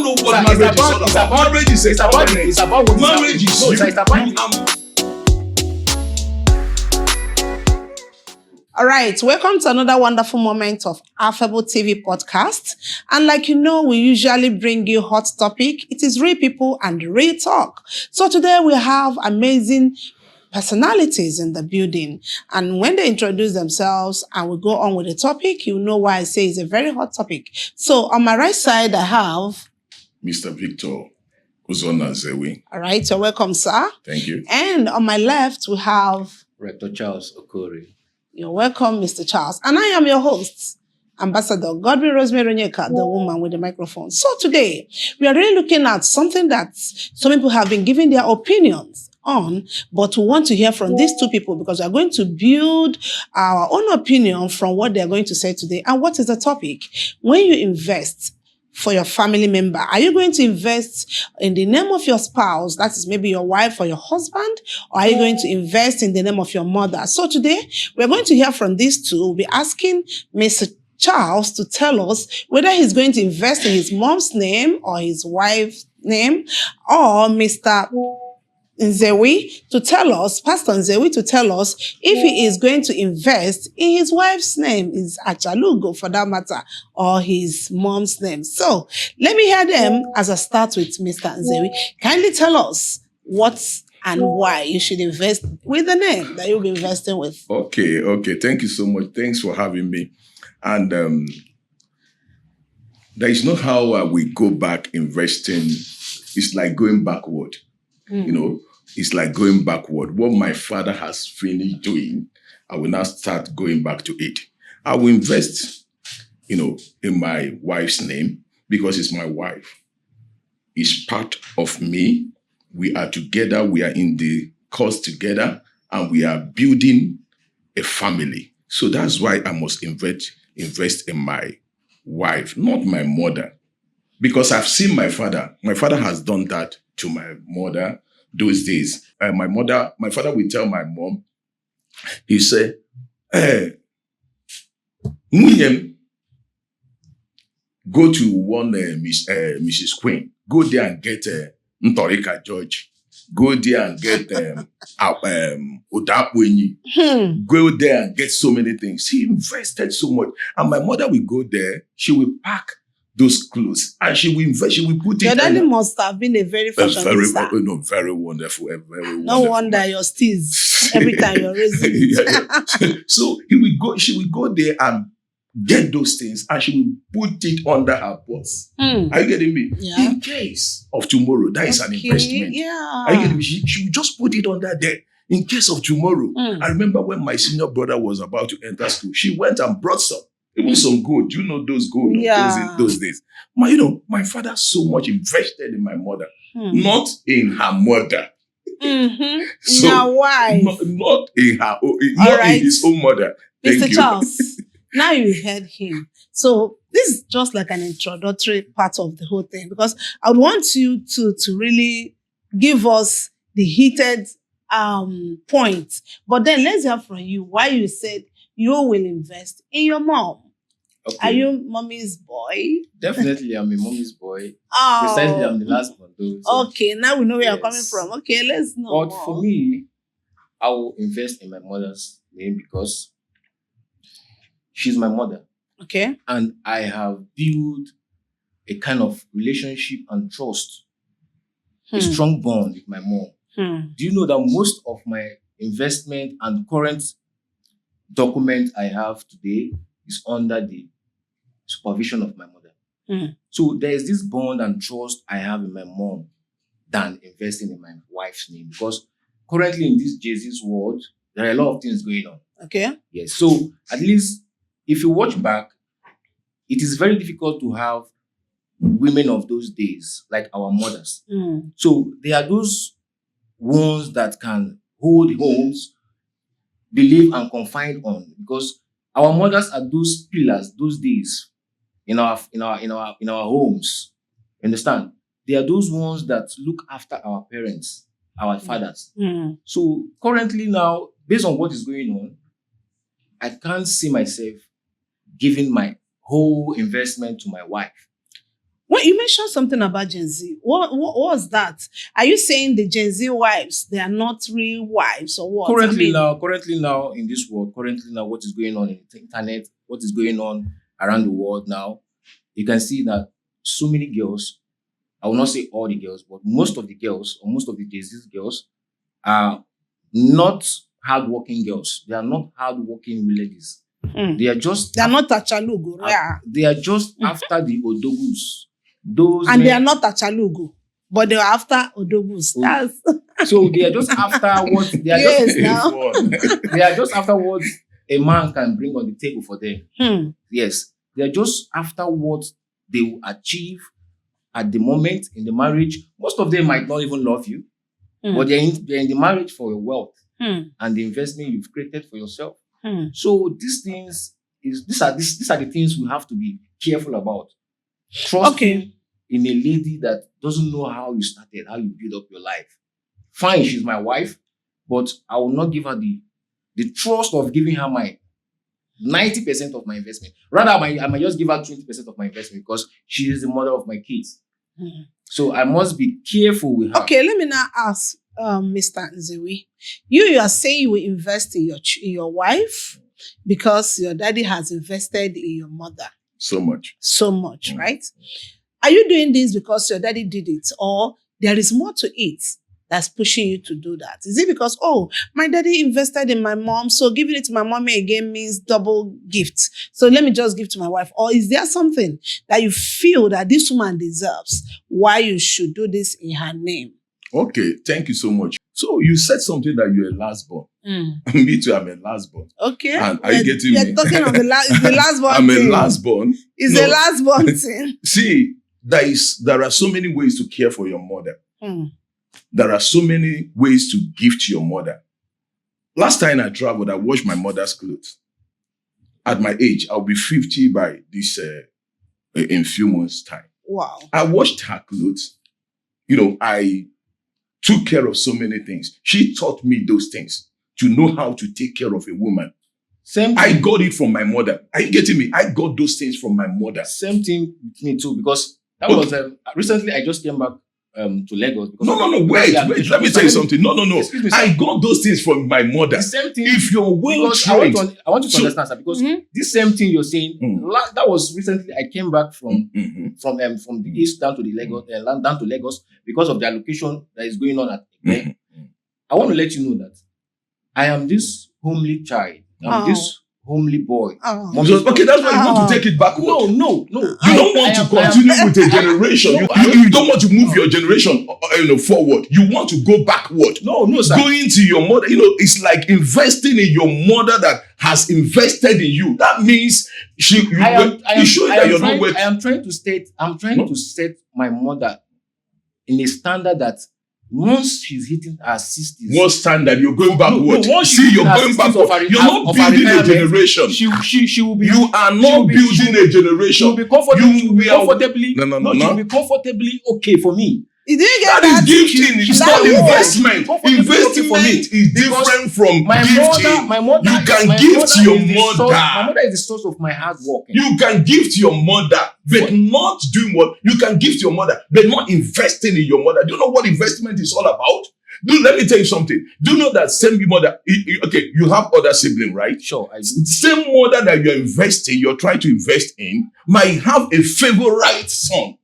don't know what marriage is all about. Marriage is it's about what marriage is no, it's about All right, welcome to another wonderful moment of Affable TV podcast. And like you know, we usually bring you hot topic. It is real people and real talk. So today we have amazing personalities in the building. And when they introduce themselves and we go on with the topic, you know why I say it's a very hot topic. So on my right side, I have Mr. Victor Uzona Zewi. All right, you're welcome, sir. Thank you. And on my left, we have Rector Charles Okori. You're welcome, Mr. Charles. And I am your host, Ambassador Godwin Rosemary Onyeka, the woman with the microphone. So today, we are really looking at something that some people have been giving their opinions on, but we want to hear from these two people because we are going to build our own opinion from what they're going to say today. And what is the topic? When you invest for your family member, are you going to invest in the name of your spouse, that is maybe your wife or your husband, or are you going to invest in the name of your mother? So today, we're going to hear from these two. We'll be asking Mr. Charles to tell us whether he's going to invest in his mom's name or his wife's name, or Mr. Nzewi to tell us, Pastor Nzewi to tell us if he is going to invest in his wife's name, is Achalugo for that matter, or his mom's name. So let me hear them as I start with Mr. Nzewi. Kindly tell us what and why you should invest with the name that you'll be investing with. Okay. Thank you so much. Thanks for having me. And there is not how we go back investing. It's like going backward. You know, it's like going backward. What my father has finished doing, I will now start going back to it. I will invest, in my wife's name because it's my wife. It's part of me. We are together. We are in the cause together, and we are building a family. So that's why I must invest in my wife, not my mother, because I've seen my father. My father has done that to my mother those days. My father will tell my mom, he said, William, go to one Mrs. Queen. Go there and get Ntorika George. Go there and get Odapwenyi. Go there and get so many things. He invested so much. And my mother will go there. She will pack those clothes and she will invest. She will put it. Your daddy must have been a very fashionista. Very wonderful. Very wonderful. No wonder your steez every time you're raising it. So she will go there and get those things and she will put it under her purse. Are you getting me? Yeah. In case of tomorrow, that is an investment. Yeah. Are you getting me? She will just put it under there in case of tomorrow. I remember when my senior brother was about to enter school, she went and brought even some gold. You know those gold those days. My father so much invested in my mother, not in her mother. So, now why? Not in her own, not in his own mother. Thank Mr. you. Charles, now you heard him. So this is just like an introductory part of the whole thing, because I would want you to really give us the heated points. But then let's hear from you why you said you will invest in your mom. Okay. Are you mommy's boy? Definitely, I'm a mommy's boy. Oh. Precisely, I'm the last one, though. So. Okay, now we know where you're coming from. Okay, let's know. But more. for me, I will invest in my mother's name because she's my mother. Okay. And I have built a kind of relationship and trust, a strong bond with my mom. Do you know that most of my investment and current document I have today is under the supervision of my mother? So there is this bond and trust I have in my mom than investing in my wife's name, because currently in this Jesus world, there are a lot of things going on. Okay. Yes. So at least if you watch back, it is very difficult to have women of those days like our mothers. So they are those ones that can hold homes, believe and confide on, because our mothers are those pillars those days in our homes. Understand? They are those ones that look after our parents, our fathers. So currently now, based on what is going on, I can't see myself giving my whole investment to my wife. Well, you mentioned something about Gen Z. What was that? Are you saying the Gen Z wives, they are not real wives or what? Currently now in this world, what is going on in the internet, what is going on around the world now, you can see that so many girls, I will not say all the girls, but most of the girls or most of the Gen Z girls are not hardworking girls. They are not hardworking ladies. They are just They are not Achalugo. they are just after the odogus. Those And they men- are not Achalugo, but they are after Odogus. That's so they are just after what they are Yes, just now. they are just after what a man can bring on the table for them. Yes, they are just after what they will achieve at the moment in the marriage. Most of them might not even love you, but they're in the marriage for your wealth and the investment you've created for yourself. So these are the things we have to be careful about. Trusting in a lady that doesn't know how you started, how you build up your life. Fine, she's my wife, but I will not give her the trust of giving her my 90% of my investment. Rather, I might just give her 20% of my investment because she is the mother of my kids. So I must be careful with her. Okay, let me now ask Mr. Nzewi. You are saying you will invest in your wife because your daddy has invested in your mother So much. so much, right? Are you doing this because your daddy did it, or there is more to it that's pushing you to do that? Is it because, oh, my daddy invested in my mom, so giving it to my mommy again means double gift, so let me just give to my wife? Or is there something that you feel that this woman deserves, why you should do this in her name? Okay, thank you so much. So you said something that you're a last born. Me too, I'm a last born. Okay. And are you getting me? You're talking of the last born I'm thing. a last born. It's No. a last born thing. See, there are so many ways to care for your mother. There are so many ways to gift your mother. Last time I traveled, I washed my mother's clothes. At my age, I'll be 50 by this in few months' time. Wow. I washed her clothes. You know, I took care of so many things. She taught me those things to know how to take care of a woman. Same thing. I got it from my mother. Are you getting me? I got those things from my mother. Same thing with me too, because that was recently I just came back to Lagos. Because No, wait. Let me tell you something. No. Excuse me, sir. I got those things from my mother. The same thing. If you're well Because trained, I want you to understand, sir, because this same thing you're saying, that was recently I came back from the east down to the Lagos, down to Lagos because of the allocation that is going on at I want to let you know that I am this homely child. I'm this homely boy. okay, that's why you want to take it backward. No. You don't want to continue with a generation. You don't want to move your generation forward. You want to go backward. No, sir. Going to your mother, it's like investing in your mother that has invested in you. That means I am trying to set my mother in a standard that once she's hitting her 60s. What standard? You're going backward. Once you're going backward. You're not building a generation. She will be. You are not building a generation. She'll be comfortably. No. She'll be comfortably okay for me. Did you get That is gifting. It's not investment. Investment is different from gifting. You can gift your mother. My mother is the source of my hard work. You can gift your mother, but not doing what? You can gift your mother, but not investing in your mother. Do you know what investment is all about? Let me tell you something. Do you know that same mother, okay, you have other sibling, right? Sure, I do. Same mother that you're trying to invest in, might have a favorite son.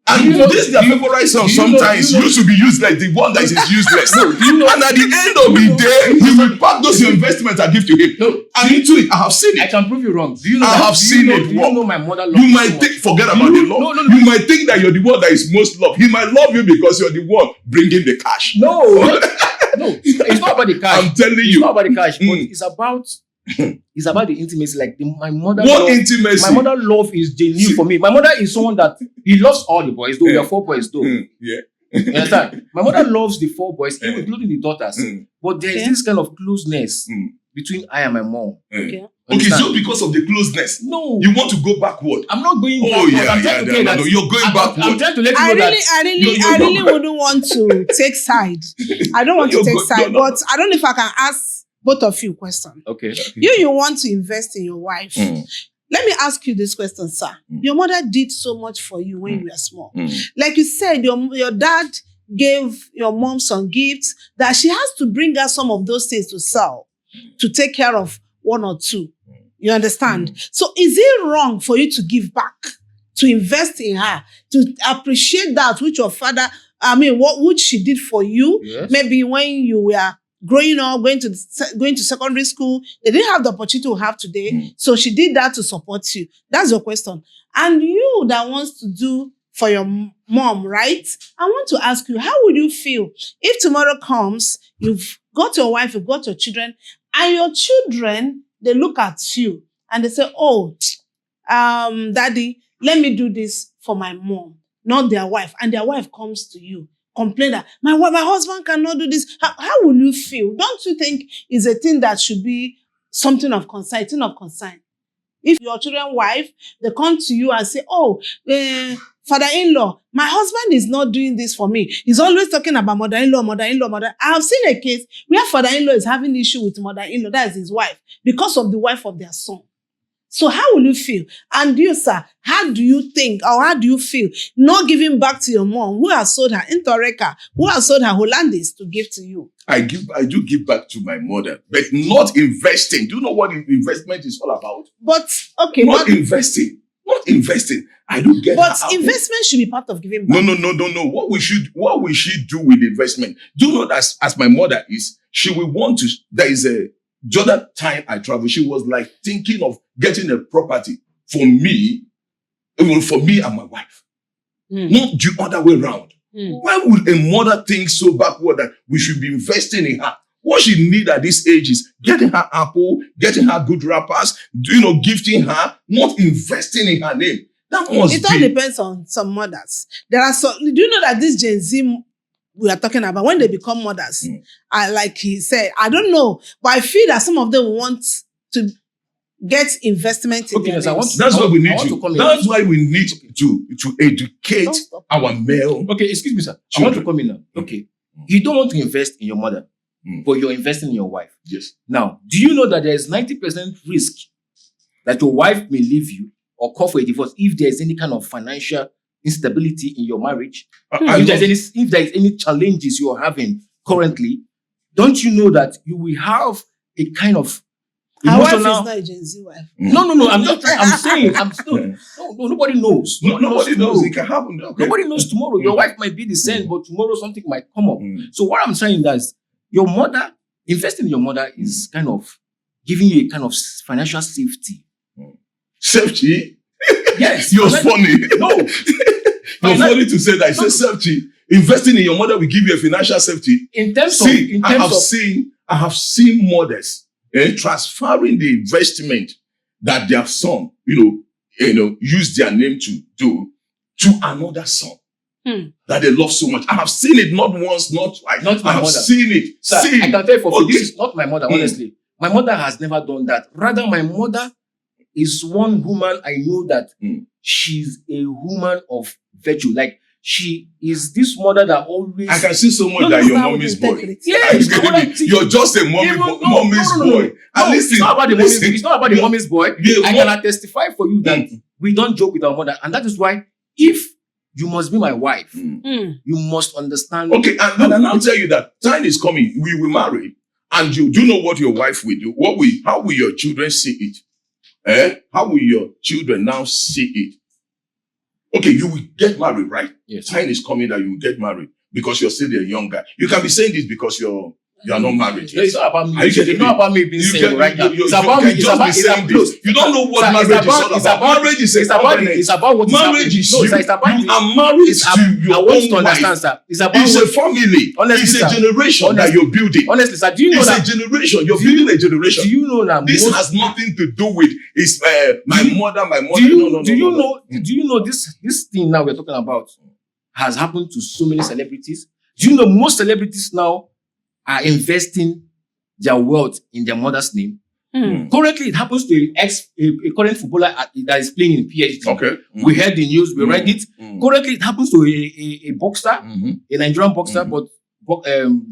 And this their favorite son sometimes used to be useless, the one that is useless. And at the end of the day, he will pack those investments and give to him. And into it, I have seen it. I can prove you wrong. Do you know I have seen it. Do you know my mother loves you me might so much? forget about the love. No. You might think that you're the one that is most loved. He might love you because you're the one bringing the cash. No, it's not about the cash. I'm telling It's you. not about the cash, but it's about the intimacy. Like my mother. What intimacy? My mother love is genuine for me. My mother is someone that he loves all the boys. Though we are 4 boys, though. Yeah. You understand? My mother loves the 4 boys, including the daughters. But there is this kind of closeness between I and my mom. Okay. Okay, so because of the closeness, no, you want to go backward. I'm not going backward. No, you're going backward. I'm trying to let you know I really wouldn't want to take side. I don't want to take side, but I don't know if I can ask both of you a question. Okay. You want to invest in your wife. Let me ask you this question, sir. Your mother did so much for you when you were small. Mm. Like you said, your dad gave your mom some gifts that she has to bring her some of those things to sell, to take care of one or two. You understand? So is it wrong for you to give back, to invest in her, to appreciate that which your father, which she did for you? Yes. Maybe when you were growing up, going to secondary school, they didn't have the opportunity to have today. So she did that to support you. That's your question. And you that wants to do for your mom, right? I want to ask you, how would you feel if tomorrow comes, you've got your wife, you've got your children, and your children, they look at you and they say, oh, daddy, let me do this for my mom, not their wife. And their wife comes to you, complain that my husband cannot do this. How will you feel? Don't you think it's a thing that should be something of concern, If your children's wife, they come to you and say, oh, father-in-law, my husband is not doing this for me. He's always talking about mother-in-law. I have seen a case where father-in-law is having issue with mother-in-law, that is his wife, because of the wife of their son. So how will you feel? And you, sir, how do you think, or how do you feel not giving back to your mom, who has sold her Intoreka, who has sold her Hollandis to give to you? I do give back to my mother, but not investing. Do you know what investment is all about? But, okay. Not investing. I don't get but how. Investment should be part of giving back. No. What we should do with investment? Do you know that as my mother is, she will want to, there is a, the other time I traveled, she was like thinking of getting a property for me, even for me and my wife. Not the other way around. Why would a mother think so backward that we should be investing in her? What she need at this age is getting her apple, getting her good wrappers, gifting her, not investing in her name. That must It all depends on some mothers. There are some, do you know that this Gen Z we are talking about, when they become mothers, like he said, I don't know, but I feel that some of them want to get investment in their names. That's why we need to educate our male. Okay, excuse me, sir. Children. I want to come in now. Okay. You don't want to invest in your mother, but you're investing in your wife. Yes. Now, do you know that there is 90% risk that your wife may leave you or call for a divorce if there is any kind of financial instability in your marriage? If there is any challenges you're having currently, don't you know that you will have a kind of emotional... Our wife is not a Gen Z wife. No. I'm saying. No, nobody knows. Nobody knows. It can happen. Okay. Nobody knows tomorrow. Your wife might be the same, but tomorrow something might come up. So what I'm saying is, your mother, investing in your mother is kind of giving you a kind of financial safety. Safety? Yes. You're funny. No. You're funny to say that. I said safety. Investing in your mother will give you a financial safety. I have seen mothers transferring the investment that their son, use their name to do to another son that they love so much. I have seen it not once, not twice. Not my I have mother. seen it. Sir, I can tell you for free, this is not my mother, honestly. My mother has never done that. Rather, my mother is one woman I know that she's a woman of virtue. Like, she is this mother that always... I can see so much that you're mommy's boy. Yes, you're just a mommy's boy. No, it's not about the mommy's boy. I can testify for you that we don't joke with our mother. And that is why, if you must be my wife, you must understand... Okay, and I'll tell you that time is coming. We will marry. And you do know what your wife will do. How will your children see it? How will your children now see it? Okay, you will get married, right? Yes. Time is coming that you will get married because you're still a young guy. You can be saying this because you're not married. No, it's not about me. It's not about me being single right now. It's about me. It's about this. You don't know what marriage is all about. Marriage is a covenant. It's about what marriage is you. You are married to your own wife. I want you to understand, sir. It's a family. Honestly, it's a generation that you're building. Honestly, sir, do you know that? It's a generation. You're building a generation. Do you know that? This has nothing to do with my mother. Do you know this thing now we're talking about has happened to so many celebrities? Do you know most celebrities now are investing their wealth in their mother's name? Currently, it happens to a current footballer that is playing in PSG. Okay. We heard the news, we read it. Currently, it happens to a boxer, a Nigerian boxer, but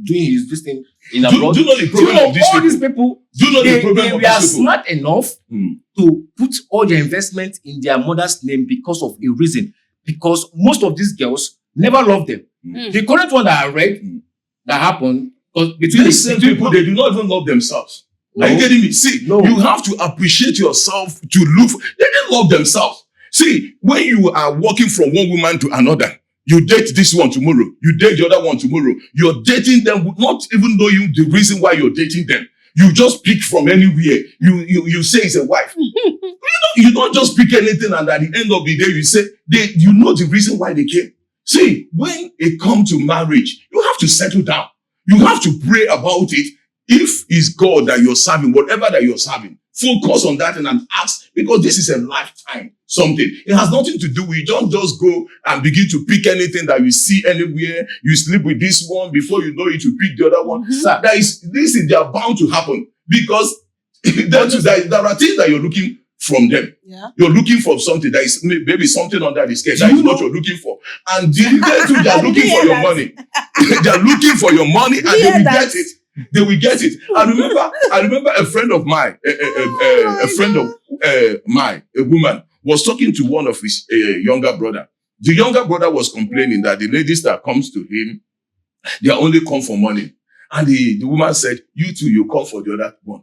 doing his this thing in Do abroad. you know the problem of these all these people? people, Do you know the they problem of were these people? smart enough Hmm. to put all their investment in their mother's name because of a reason. Because most of these girls never loved them. Mm. The current one that I read that happened because between These same people, they do not even love themselves. No. Are you getting me? See, No. you have to appreciate yourself to look. They didn't love themselves. See, when you are walking from one woman to another, you date this one tomorrow, you date the other one tomorrow. You're dating them not even knowing the reason why you're dating them. You just pick from anywhere. You say it's a wife. You don't just pick anything, and at the end of the day, you say you know the reason why they came. See, when it comes to marriage, you have to settle down. You have to pray about it. If it's God that you're serving, whatever that you're serving, focus on that and ask, because this is a lifetime something. It has nothing to do with, you don't just go and begin to pick anything that you see anywhere. You sleep with this one, before you know it, you pick the other one. Mhm. Sir, they are bound to happen, because there are things that you're looking from them. Yeah. You're looking for something that is maybe something under the skirt. Do That you is what know- you're looking for. And they are looking for hear your that? money. They are looking for your money, and Did you they hear will that? get it. They will get it. I remember a friend of mine, a friend of mine, a woman, was talking to one of his younger brother. The younger brother was complaining that the ladies that comes to him, they only come for money. And the woman said, you too, you come for the other one.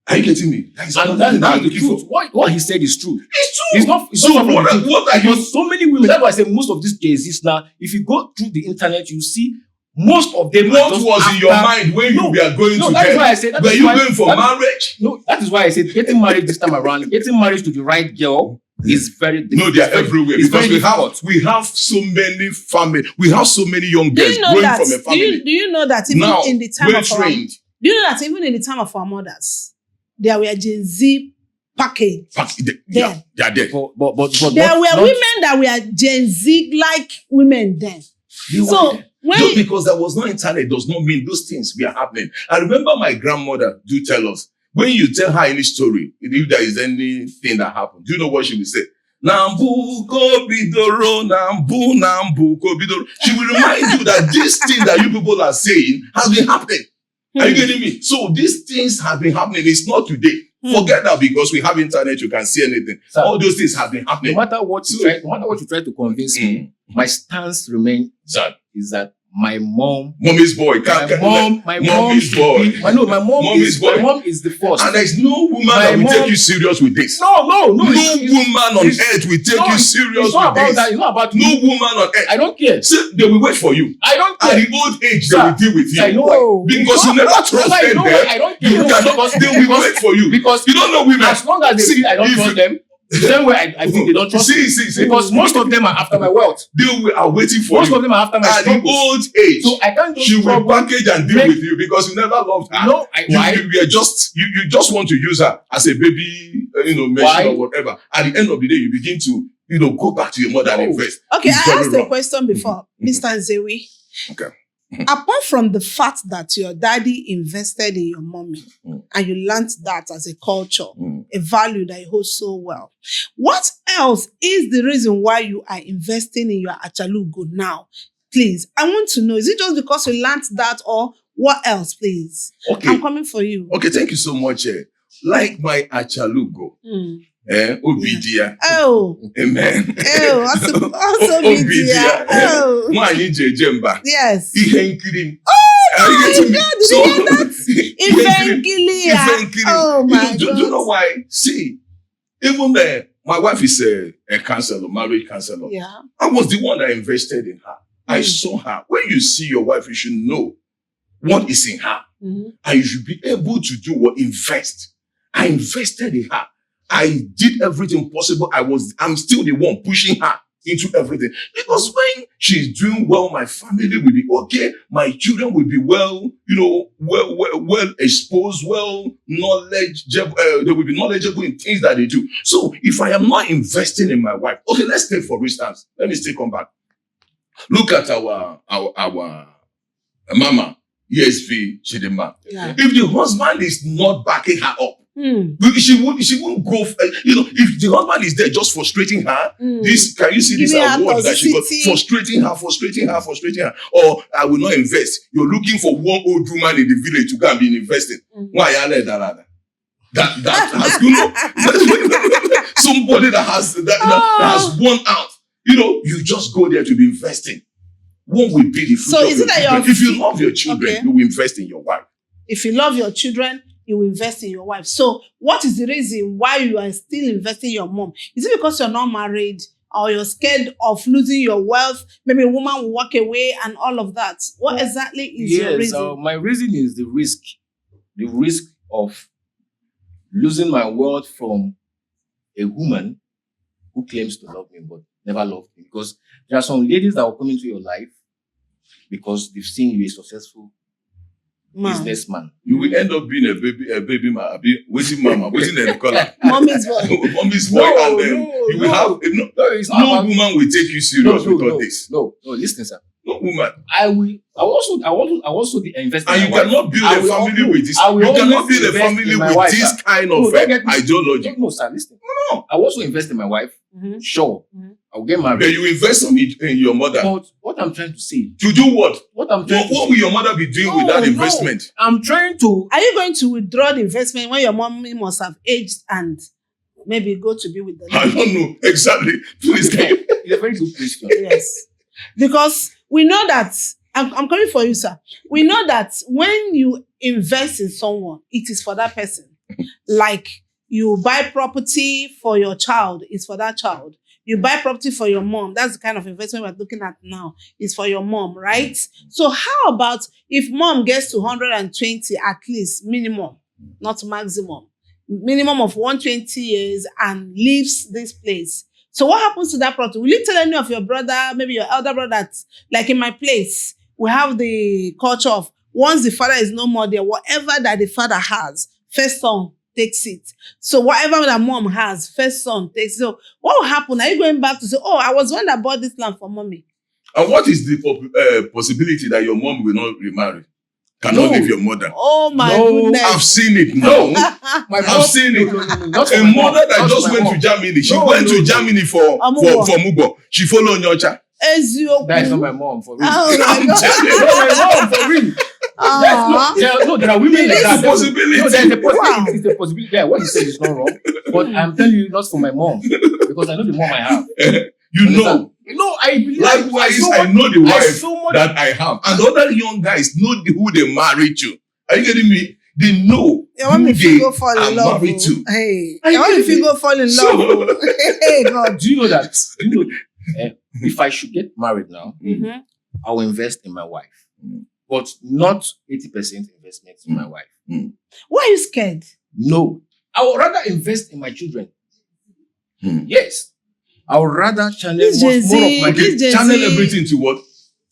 Are you getting me? That is and another that's thing that the I'm looking truth. for. What he said is true. It's true. It's not. It's So not from the what truth. are you? Because so many women. That's why I say most of these Jay-Z's now. If you go through the internet, you see most of them. What was in your mind when you were going No, to that is them? why I said. Were you going for marriage? No, that is why I said getting married this time around. Getting married to the right girl is very No, difficult. they are everywhere, It's because very difficult. we have so many family. We have so many young Do girls you know growing that? from a family. Do you know that even Now, in the time we're of our, trained. do you know that even in the time of our mothers, there were Gen Z package. They are there. But There were women that were Gen Z like women then. So when Just because there was no internet does not mean those things were happening. I remember my grandmother do tell us, when you tell her any story, if there is anything that happened, do you know what she will say? Nambu ko bidoro, nambu ko bidoro. She will remind you that this thing that you people are saying has been happening. Are you getting me? So these things have been happening. It's not today. Forget that, because we have internet, you can see anything. Sir, all those things have been no happening. matter what you try to convince me, my stance remains is that my mom, Mommy's boy. my mom Mommy's should boy. be- my mom Mommy's is boy. my mom is the first. And there's no woman My that will mom- take you serious with this. No, No it's- woman on it's- earth will take no, you it's- serious It's not with about this. that. It's not about No you. woman on earth. I don't care. See, they will wait for you. I don't At care. the old age, Sir, they will deal with you. I know Whoa. why. Because you never trusted I know why. them. I don't care. You No, cannot, because- they will because- wait for you. Because You don't know women. as long as they See, feel I don't if- trust them, the same way I think they don't trust me. See. Because most of them are after my wealth. Are waiting for Most you. of them are after my At the struggle. old age, So I can't just she will struggle. package and deal Make- with you because you never loved her. No, why? You are just you just want to use her as a baby, machine Why? or whatever. At the end of the day, you begin to go back to your mother and No. invest. okay, It's I very asked a wrong. question before, Mr. Nzewi. Okay. Apart from the fact that your daddy invested in your mommy and you learned that as a culture, a value that you hold so well, what else is the reason why you are investing in your Achalugo now? Please, I want to know, is it just because you learned that, or what else, please? Okay. I'm coming for you. Okay, thank you so much. Like my Achalugo, Obidia, Oh, amen. also Obidia, Oh, Nwanyi Jejemba, yes. ihe nkiri. Oh Are you my getting me? God, did you hear that? Ihe nkiri. Evangelia. Ihe nkiri. Oh my Do God. you know why? See, even my wife is a counselor, marriage counselor. Yeah. I was the one that invested in her. I saw her. When you see your wife, you should know what is in her. Mhm. And you should be able to do what invest. I invested in her. I did everything possible. I'm still the one pushing her into everything. Because when she's doing well, my family will be okay. My children will be well exposed, knowledgeable. They will be knowledgeable in things that they do. So if I am not investing in my wife, okay, let's take for instance. Let me still come back. Look at our mama, ESV Chidima. Yeah. If the husband is not backing her up, She wouldn't go. If the husband is there just frustrating her, this can you see this Giving her award that she got? toxicity. Frustrating her. Or I will not invest. You're looking for one old woman in the village to go and be investing. Why are you that? That has somebody that has won out. You just go there to be investing. What will be the future? So is it that if you love your children, you will invest in your wife. If you love your children, you will invest in your wife. So what is the reason why you are still investing in your mom? Is it because you're not married or you're scared of losing your wealth? Maybe a woman will walk away and all of that. What exactly is your reason? My reason is the risk. The risk of losing my wealth from a woman who claims to love me but never loved me. Because there are some ladies that will come into your life because they've seen you a successful businessman. You will end up being a baby man, waiting mama, waiting in the color. Mommy's boy. Mommy's boy, and then you will have no woman will take you serious with all this. No, listen, sir. No woman. I will also be investing. And you cannot build a family with this. You cannot build a family with this kind of ideology. No, sir, listen. No. I also invest in my wife. Sure. I will get married. But you invest in your mother. But what I'm trying to say. To do what? What will your mother be doing with that investment? I'm trying to. Are you going to withdraw the investment when your mommy must have aged and maybe go to be with the I don't know. Exactly. Please. It's a very good question. Yes. Because we know that, I'm coming for you, sir. We know that when you invest in someone, it is for that person. Like you buy property for your child, it's for that child. You buy property for your mom. That's the kind of investment we're looking at now. It's for your mom, right? So how about if mom gets to 120 at least, minimum, not maximum, minimum of 120 years and leaves this place? So what happens to that property? Will you tell any of your brother, maybe your elder brother, that, like in my place, we have the culture of once the father is no more there, whatever that the father has, first son takes it. So whatever that mom has, first son takes it. So what will happen? Are you going back to say, oh, I was the one that bought this land for mommy? And what is the possibility that your mom will not remarry? Cannot leave your mother. Oh my goodness. I've seen it. No. I've seen it. A mother that just went to Germany. She went to Germany for Mugo. She followed Nyocha. That is not my mom for real. Oh I'm telling you. My mom for real. There are women like that. Possibility. No, there's a possibility. It's a possibility. Yeah, what you said is not wrong. But I'm telling you, not for my mom. Because I know the mom I have. You know. No, I believe. Likewise, I know the wife that I have. And the other young guys know who they married to. Are you getting me? They know who they are married to. Hey, I want if you go fall in love. Hey, God. Do you know that? If I should get married now, I will invest in my wife. But not 80% investment in my wife. Why are you scared? No. I would rather invest in my children. Yes. I would rather channel more of my channel everything to what?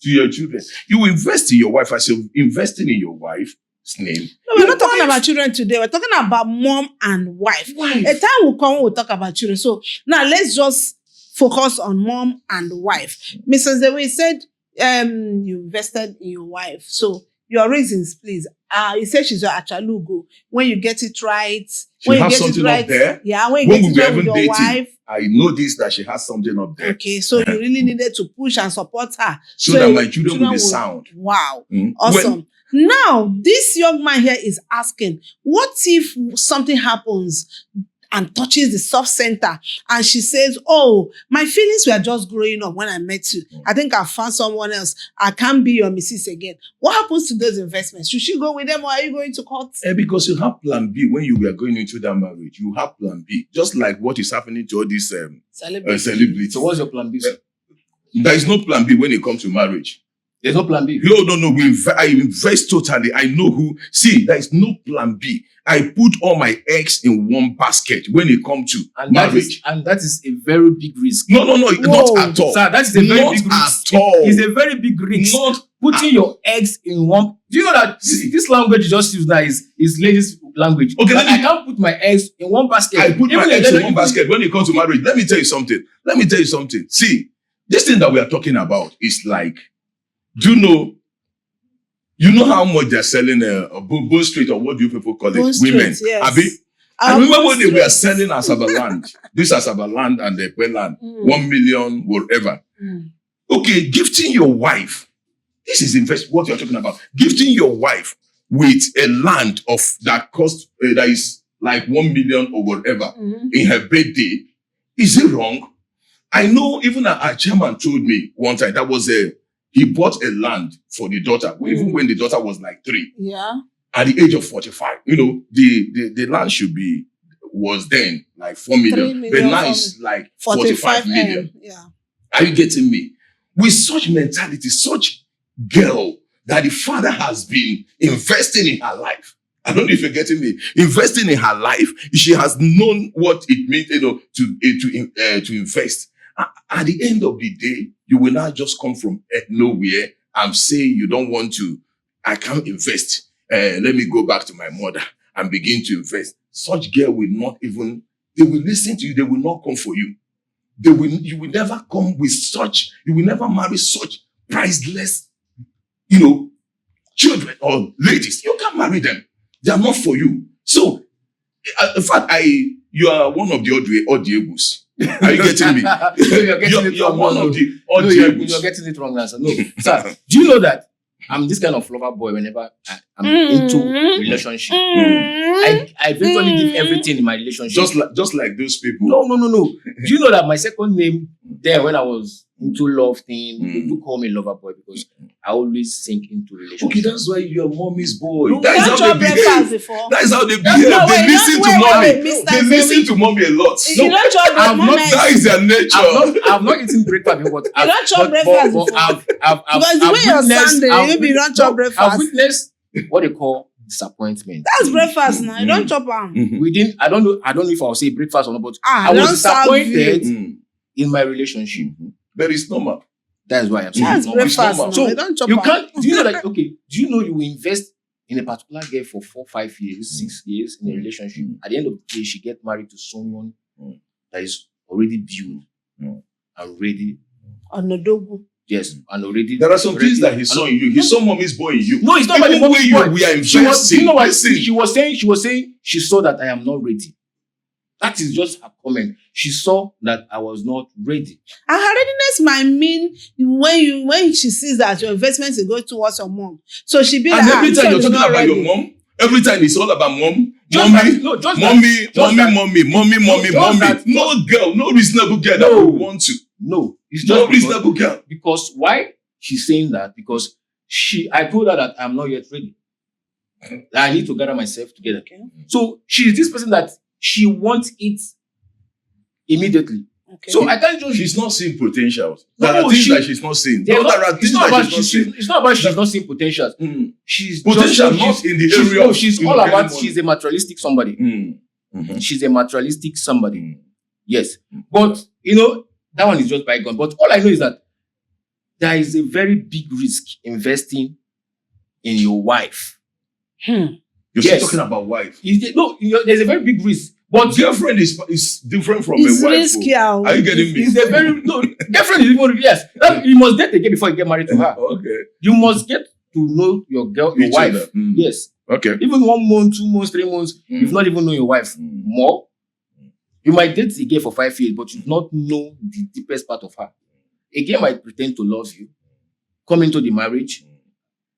To your children. You invest in your wife as you're investing in your wife's name. No, we're not talking about children today. We're talking about mom and wife. A time will come, we'll talk about children. So now let's just focus on mom and wife. Mrs. Dewe said you invested in your wife. So your reasons, please. You said she's your achalugo. When you get it right, she has something up there. Yeah, when you get it right with your wife. I know this, that she has something up there. Okay, so you really needed to push and support her. So that my children will be sound. Wow. Awesome. Now, this young man here is asking, what if something happens and touches the soft center and she says, oh, my feelings were just growing up when I met you. I think I found someone else. I can't be your missus again. What happens to those investments? Should she go with them or are you going to court? Because you have plan B when you were going into that marriage. You have plan B. Just like what is happening to all these celebrities. So what's your plan B? There is no plan B when it comes to marriage. There's no plan B. No. I invest totally. I know who. See, there is no plan B. I put all my eggs in one basket when it comes to marriage. That is a very big risk. No, not at all. Sir, that's a very big risk. It's a very big risk. Not putting your eggs in one. Do you know that this language you just used now is ladies' language? Okay, I can't put my eggs in one basket. I put my eggs in one basket when it comes to marriage. Let me tell you something. See, this thing that we are talking about is like, do you know how much they're selling Bone Street, or what do you people call it? Bone Women. Street, yes. Abi? I remember when they were selling Asaba land, this Asaba land and the Ekpe land, 1 million, whatever. Okay, gifting your wife. This is what you're talking about. Gifting your wife with a land of that cost that is like 1 million or whatever in her birthday. Is it wrong? I know even our chairman told me one time he bought a land for the daughter, even when the daughter was like 3. Yeah. At the age of 45. You know, the land was then like 4 million. But now it's like 45 million. Yeah. Are you getting me? With such mentality, such girl that the father has been investing in her life. I don't know if you're getting me. Investing in her life, she has known what it means, to invest. At the end of the day, you will not just come from nowhere and say you don't want to. I can't invest. Let me go back to my mother and begin to invest. Such girl will not even. They will listen to you. They will not come for you. You will never come with such. You will never marry such priceless, children or ladies. You can't marry them. They are not for you. So, in fact, you are one of the Odiebus. Are you getting me? You're one of the Odiebus. You're getting it wrong, answer. No, sir. Do you know that I'm this kind of lover boy whenever I'm into relationship? I eventually give everything in my relationship. Just like those people. No. Do you know that my second name there when I was into love thing, they do call me lover boy because I always sink into relationship. Okay, that's why you're mommy's boy. No, that is how they behave. Before. That is how they behave. They listen to mommy. They listen to mommy a lot. You don't chop breakfast. That is their nature. I've not eaten breakfast before. You don't chop breakfast before. Because the way you're standing, you don't chop breakfast. I've witnessed what they call disappointment. That's breakfast now. You don't chop them. I don't know if I'll say breakfast or not, but I was disappointed in my relationship. But it's normal. That's why I'm saying that's breakfast. So you don't chop you can't. Do you know that? Okay. Do you know you will invest in a particular girl for 4, 5 years, 6 years in a relationship? At the end of the day, she get married to someone that is already built and ready. Yes, and already. There are some things that he saw in you. He saw mommy's boy in you. No, it's not about the mommy's boy. We are investing. You know what she was saying? She was saying she saw that I am not ready. That is just her comment. She saw that I was not ready. And her readiness might mean when she sees that your investments is going towards your mom. So she be and like, every time you're talking about your mom, every time it's all about mom. Mommy. No girl, no reasonable girl that will want to. No, it's no reasonable girl. Because why she's saying that? Because I told her that I'm not yet ready. I need to gather myself together. Okay. So she's this person that she wants it immediately. Okay. So I can't just. She's not seeing potentials. There are things that she's not seeing. It's not about she's not seeing potentials. She's potential not in the area. She's all about. She's a materialistic somebody. She's a materialistic somebody. Yes, but that one is just bygone. But all I know is that there is a very big risk investing in your wife. You're still talking about wife. There's a very big risk. But girlfriend is different from a wife. Risky. Are you getting me? Girlfriend is even yes. You must date again before you get married to her. Okay. You must get to know your wife. Yes. Okay. Even 1 month, 2 months, 3 months, you've not even known your wife more. You might date a girl for 5 years, but you do not know the deepest part of her. A girl might pretend to love you, come into the marriage,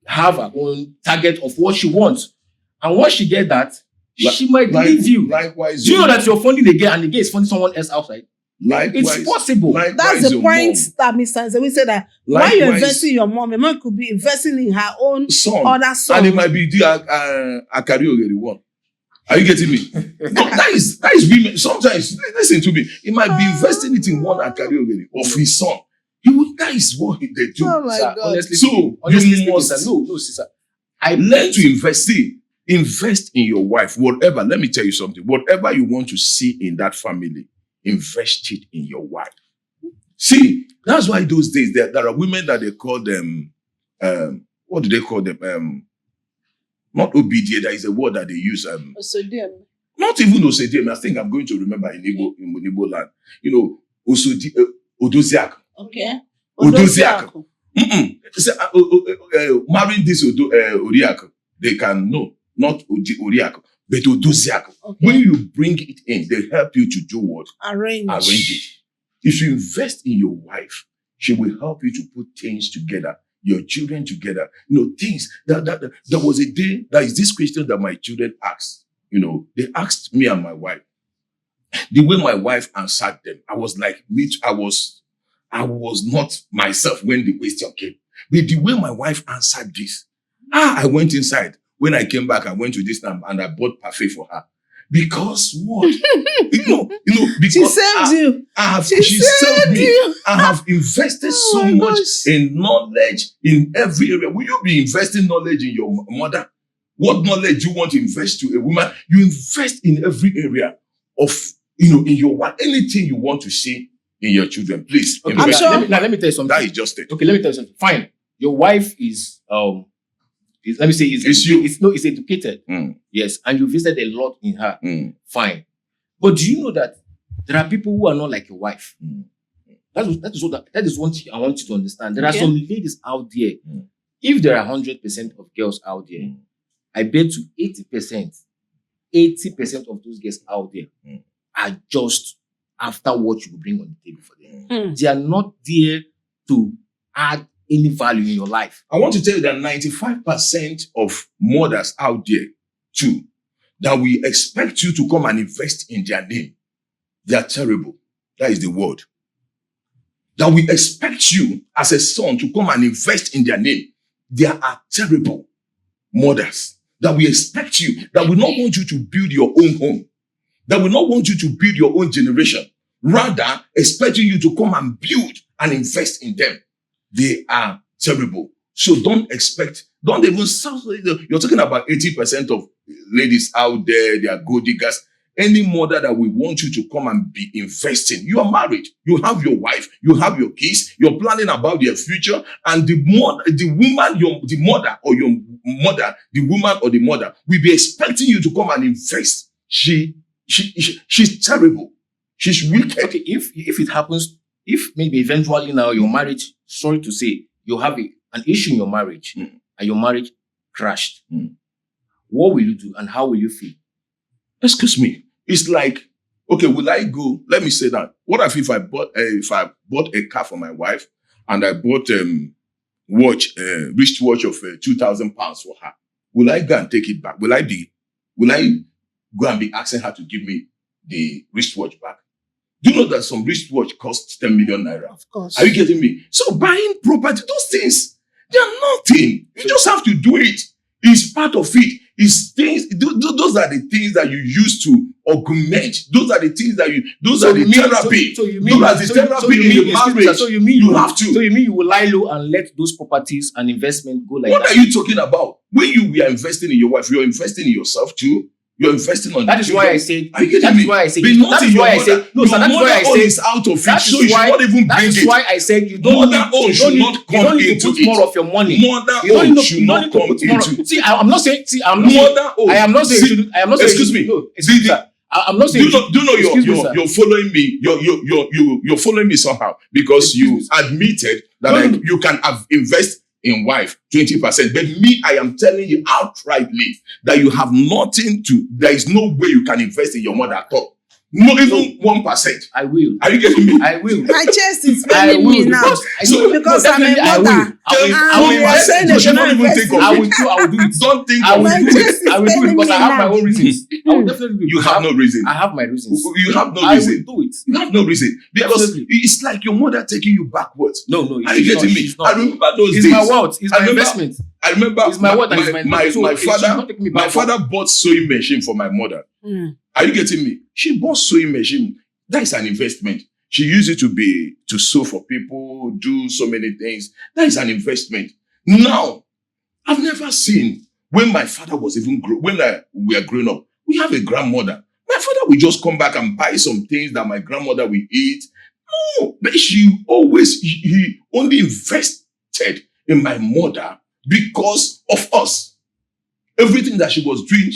have her own target of what she wants. And once she gets that, she might leave you. Likewise, do you know that you're funding the girl and the girl is funding someone else outside? Likewise, it's possible. That's the point that Mr. Nzewi said that why you're investing in your mom, your mom could be investing in her own other son. And it might be the Akariogeri one. Are you getting me? that is women. Sometimes, listen to me. He might be investing it in one Akariogeri of his son. That is what they do. Oh my God. Honestly, you must. No, sister. I learn to invest. Invest in your wife. Whatever. Let me tell you something. Whatever you want to see in that family, invest it in your wife. See, that's why those days there are women that they call them. What do they call them? Not OBDA. There is a word that they use. Not even Osodiem. I think I'm going to remember in Igbo land. Odoziak. Okay. Odoziak. Marrying this Oriak, they can know, not Oriak. But to do ziak, Okay. when you bring it in, they help you to do what? Arrange. Arrange it. If you invest in your wife, she will help you to put things together, your children together. Things that there was a day, that is this question that my children asked. They asked me and my wife. The way my wife answered them, I was like, I was not myself when the question came. But the way my wife answered this, I went inside. When I came back, I went to this time and I bought parfait for her. Because what? Because She saved you. She saved me. you. I have invested so my much gosh. in knowledge in every area. Will you be investing knowledge in your mother? What knowledge you want to invest to a woman? You invest in every area of, in your wife. Anything you want to see in your children, please. Okay, I'm invest. sure- let me tell you something. That is just it. Okay, let me tell you something. Fine. Your wife is let me say It's you. It's educated. Mm. Yes, and you visited a lot in her. Mm. Fine. But do you know that there are people who are not like your wife? Mm. That is one thing I want you to understand. There are Okay. some ladies out there. Mm. If there are 100% of girls out there, Mm. I bet you 80% of those girls out there Mm. are just after what you bring on the table for them. Mm. They are not there to add any value in your life. I want to tell you that 95% of mothers out there, too, that we expect you to come and invest in their name, they are terrible. That is the word. That we expect you as a son to come and invest in their name, they are terrible mothers. That we expect you, that we not want you to build your own home, that we not want you to build your own generation, rather expecting you to come and build and invest in them. They are terrible. So don't even sound, you're talking about 80% of ladies out there, they are gold diggers. Any mother that we want you to come and be investing, you are married, you have your wife, you have your kids, you're planning about their future, and the woman will be expecting you to come and invest. She's terrible. She's wicked. Okay, if it happens, if maybe eventually now your marriage, sorry to say, you have an issue in your marriage and your marriage crashed, what will you do and how will you feel? Excuse me. It's like, okay, will I go? Let me say that. What if I bought a car for my wife and I bought wristwatch of £2,000 for her? Will I go and take it back? Will I go and be asking her to give me the wristwatch back? Do you know that some wristwatch costs 10 million naira? Of course. Are you getting me? So buying property, those things, they are nothing. You just have to do it. It's part of it. It's things. Those are the things that you use to augment. Those are the things that those are the therapy. So you mean those are the therapy in the marriage. So you mean you have to. So you mean you will lie low and let those properties and investment go like What that? are you talking about? When you are investing in your wife, you're investing in yourself too. You're investing on. That is why I said. Are you getting That me? is why I said. But not That in is your why I mother. said. No, Your sir. That is mother why I own said. is out of it, That so is you should why. not even That bring is it. why I said you don't Mother own need. should not You come don't need into to put it. more of your money. Mother You don't own need should you don't not need to come put more. into. See, I'm not saying. See, I'm not saying. Mother own. I am not saying. See, You should, I am not saying. excuse me. No, excuse me, sir. I'm not saying. Do you know Excuse me, sir. you're following me? You're following me somehow because Excuse you me, sir. admitted that No. you can invest in wife 20%. But me, I am telling you outrightly that you have nothing to. There is no way you can invest in your mother at all. Not even 1%. I will. Are you getting me? I will. My chest is I paining me will now. Because I'm a definitely I will. mother. I will. And you are saying they should not invest in I will do. I will do it. Don't think I of will My do it. chest it. I will do it because I have my own reasons. I will definitely do it. You have no reason. I have my reasons. You have no I reason. will do it. You have no reason because Definitely. it's like your mother taking you backwards. No. Are you getting me? She's not. I remember those It's days. my wealth. It's I my remember- investment. I remember It's my word and it's my investment. So my she's not taking me my backward. father bought sewing machine for my mother. Are you getting me? She bought sewing machine. That is an investment. She used it to sew for people, do so many things. That is an investment. Now, I've never seen when my father was even we were growing up. We have a grandmother. My father will just come back and buy some things that my grandmother will eat. No, but he only invested in my mother because of us. Everything that she was doing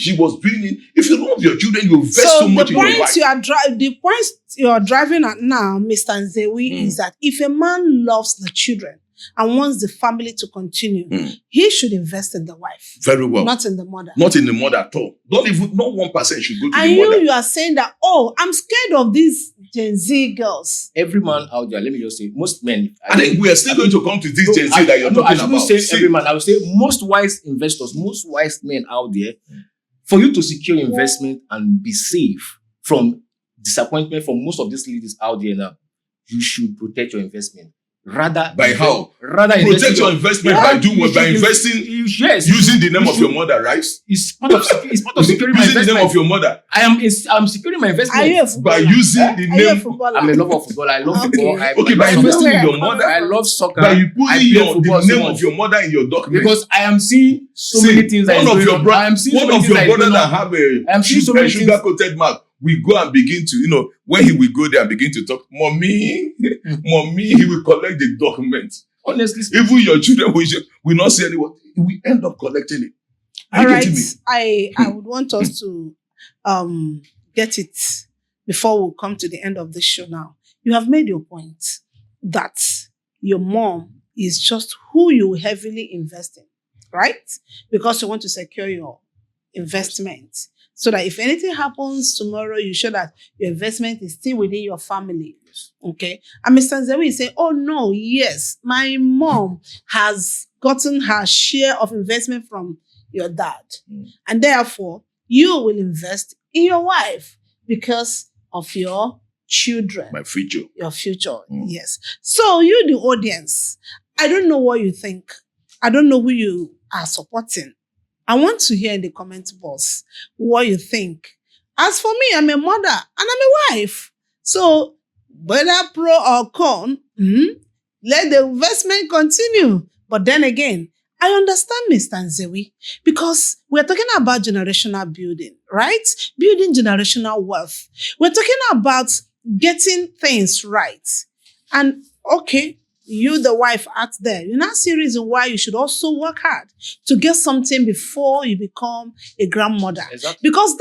it. If you love your children, you invest so much in your wife. The point you are driving at now, Mr. Nzewi, is that if a man loves the children and wants the family to continue, he should invest in the wife. Very well. Not in the mother. Not in the mother at all. Not 1% should go to And the mother. you are saying that, oh, I'm scared of these Gen Z girls. Every man out there, let me just say, most men. I think we are still going to come to this Gen Z that you're I talking shouldn't about. say See, every man. I would say most wise investors, most wise men out there, for you to secure investment and be safe from disappointment from most of these ladies out there now, you should protect your investment. Rather By how? Rather Protect your investment by doing what? By investing, yes, using the name of your mother, right? It's part of securing my Using the name investment. of your mother. I'm securing my investment. Are you a footballer? By using the Are you a name. footballer? I'm a lover of football. I love Okay. football. I Okay, by love investing soccer. in your mother. I love soccer. By you I putting play football the so name much. of your mother in your document. Because I am seeing so See, many things that one of your I am seeing so one many of things your that is brother going that on. have a I am seeing so many sugar coated mouth, we go and begin to, when he will go there and begin to talk, mommy, he will collect the document. Honestly speaking, Even your children will not see anyone. We end up collecting it. Are All you right, getting me? I would want us to get it before we come to the end of the show now. You have made your point that your mom is just who you heavily invest in, right? Because you want to secure your investment so that if anything happens tomorrow, you show that your investment is still within your family. Okay. And Mr. Nzewi is saying, oh no, yes, my mom has gotten her share of investment from your dad. And therefore, you will invest in your wife because of your children. My future. Your future, yes. So you, the audience, I don't know what you think. I don't know who you are supporting. I want to hear in the comment box what you think. As for me, I'm a mother and I'm a wife. So whether pro or con, let the investment continue. But then again, I understand Mr. Nzewi because we're talking about generational building, right? Building generational wealth. We're talking about getting things right. And okay, you, the wife out there, you now see reason why you should also work hard to get something before you become a grandmother. Exactly. Because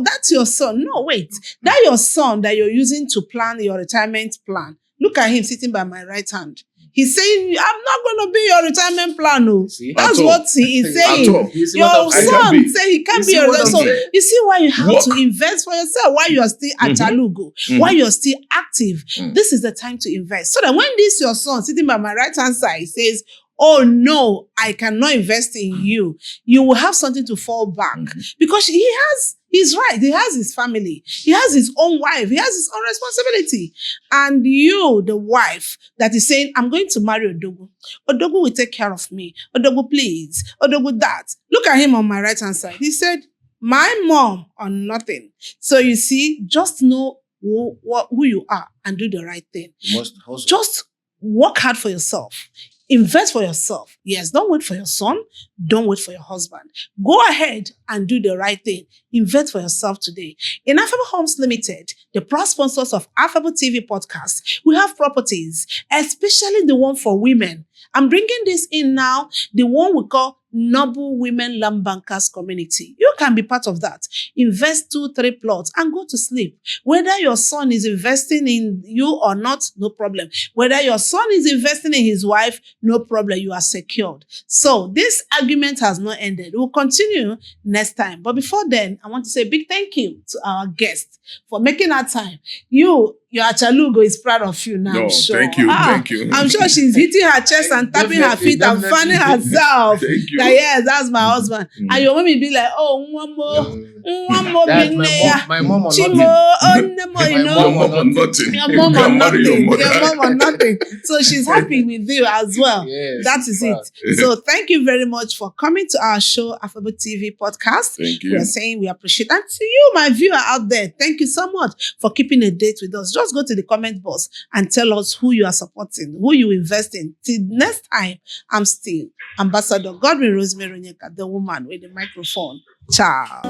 that's your son. No, wait. That your son that you're using to plan your retirement plan. Look at him sitting by my right hand. He's saying, I'm not going to be your retirement plan. No. See? That's At all. what he is saying. At all. You see Your what I'm saying? can son be. say he can't You be see your what I'm so saying? you see why you have Work. to invest for yourself while you are still at Chalugo, while you're still active. This is the time to invest. So that when this your son sitting by my right hand side says, oh no, I cannot invest in you, you will have something to fall back. Because he's right. He has his family. He has his own wife. He has his own responsibility. And you, the wife, that is saying, I'm going to marry Odogu. Odogu will take care of me. Odogu, please. Odogu, that. Look at him on my right-hand side. He said, my mom or nothing. So you see, just know who you are and do the right thing. You must hustle. Just work hard for yourself. Invest for yourself. Yes, don't wait for your son. Don't wait for your husband. Go ahead and do the right thing. Invest for yourself today. In Affable Homes Limited, the proud sponsors of Affable TV podcast, we have properties, especially the one for women. I'm bringing this in now, the one we call Noble Women Land Bankers Community. You can be part of that. Invest 2-3 plots and go to sleep. Whether your son is investing in you or not, no problem. Whether your son is investing in his wife, no problem. You are secured. So this argument has not ended. We'll continue next time. But before then, I want to say a big thank you to our guest for making our time. Your Chalugo is proud of you now. No, I'm sure. thank you, thank you. I'm sure she's hitting her chest and tapping her feet and fanning herself. Thank you. That, yes, that's my husband. And your mommy be like, oh, one more That's binneya. my mom or Chimo, nothing. oh, no, you My know. Your mom or nothing. Your You mom or can marry your nothing. mother. Your mom or nothing. So she's happy with you as well. Yes, That is proud. it. So thank you very much for coming to our show, Affable TV podcast. Thank We you. are saying we appreciate. And to you, my viewer out there, thank you so much for keeping a date with us. Just go to the comment box and tell us who you are supporting, who you invest in. Till next time, I'm still Ambassador Godwin Rosemary Onyeka, the woman with the microphone. Ciao.